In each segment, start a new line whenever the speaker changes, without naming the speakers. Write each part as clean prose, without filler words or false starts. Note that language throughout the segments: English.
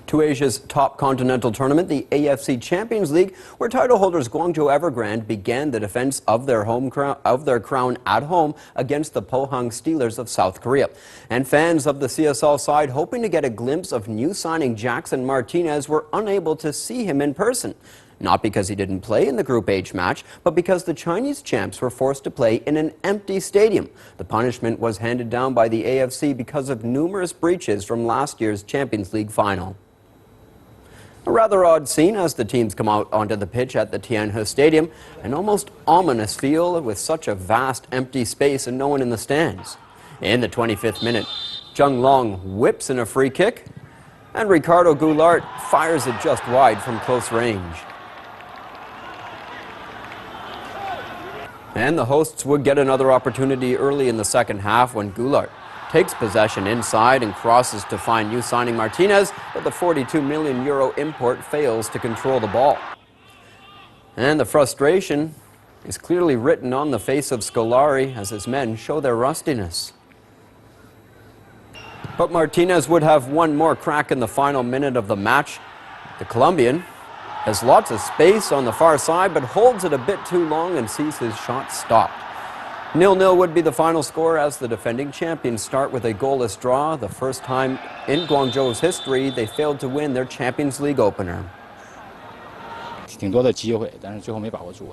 To Asia's top continental tournament, the AFC Champions League, where title holders Guangzhou Evergrande began the defense of their crown at home against the Pohang Steelers of South Korea. And fans of the CSL side hoping to get a glimpse of new signing Jackson Martinez were unable to see him in person. Not because he didn't play in the Group H match, but because the Chinese champs were forced to play in an empty stadium. The punishment was handed down by the AFC because of numerous breaches from last year's Champions League final. A rather odd scene as the teams come out onto the pitch at the Tianhe Stadium. An almost ominous feel with such a vast empty space and no one in the stands. In the 25th minute, Zheng Long whips in a free kick, and Ricardo Goulart fires it just wide from close range. And the hosts would get another opportunity early in the second half when Goulart takes possession inside and crosses to find new signing Martinez, but the €42 million import fails to control the ball. And the frustration is clearly written on the face of Scolari as his men show their rustiness. But Martinez would have one more crack in the final minute of the match. The Colombian has lots of space on the far side, but holds it a bit too long and sees his shot stopped. 0-0 would be the final score as the defending champions start with a goalless draw. The first time in Guangzhou's history they failed to win their Champions League opener.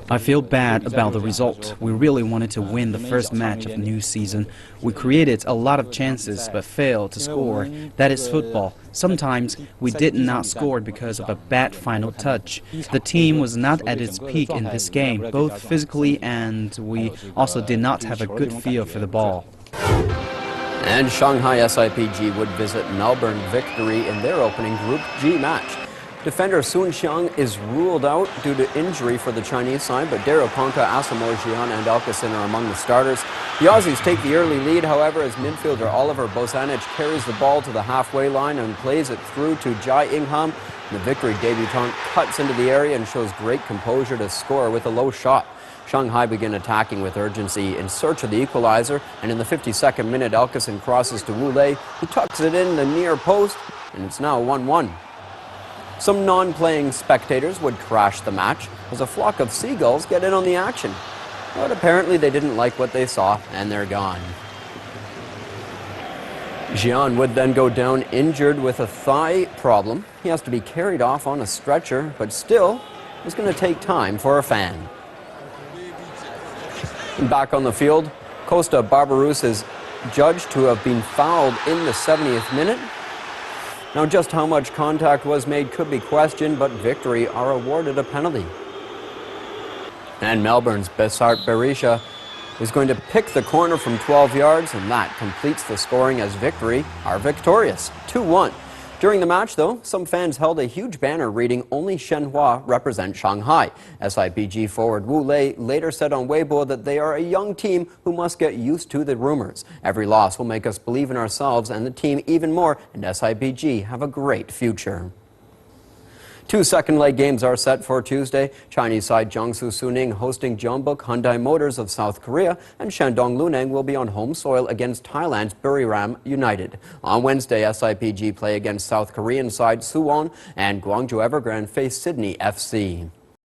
I feel bad about the result. We really wanted to win the first match of the new season. We created a lot of chances but failed to score. That is football. Sometimes we did not score because of a bad final touch. The team was not at its peak in this game, both physically and we also did not have a good feel for the ball.
And Shanghai SIPG would visit Melbourne Victory in their opening Group G match. Defender Sun Xiang is ruled out due to injury for the Chinese side, but Daryl Ponka, Asamoah Gyan and Elkison are among the starters. The Aussies take the early lead, however, as midfielder Oliver Bosanic carries the ball to the halfway line and plays it through to Jai Ingham. The Victory debutant cuts into the area and shows great composure to score with a low shot. Shanghai begin attacking with urgency in search of the equalizer, and in the 52nd minute, Elkison crosses to Wu Lei, who tucks it in the near post, and it's now 1-1. Some non-playing spectators would crash the match as a flock of seagulls get in on the action. But apparently they didn't like what they saw, and they're gone. Jian would then go down injured with a thigh problem. He has to be carried off on a stretcher, but still, it's going to take time for a fan. And back on the field, Costa Barbarous is judged to have been fouled in the 70th minute. Now, just how much contact was made could be questioned, but Victory are awarded a penalty. And Melbourne's Besart Berisha is going to pick the corner from 12 yards, and that completes the scoring as Victory are victorious, 2-1. During the match, though, some fans held a huge banner reading "Only Shenhua represent Shanghai." SIPG forward Wu Lei later said on Weibo that they are a young team who must get used to the rumors. Every loss will make us believe in ourselves and the team even more, and SIPG have a great future. Two second-leg games are set for Tuesday. Chinese side Jiangsu Suning hosting Jeonbuk Hyundai Motors of South Korea, and Shandong Luneng will be on home soil against Thailand's Buriram United. On Wednesday, SIPG play against South Korean side Suwon, and Guangzhou Evergrande face Sydney FC.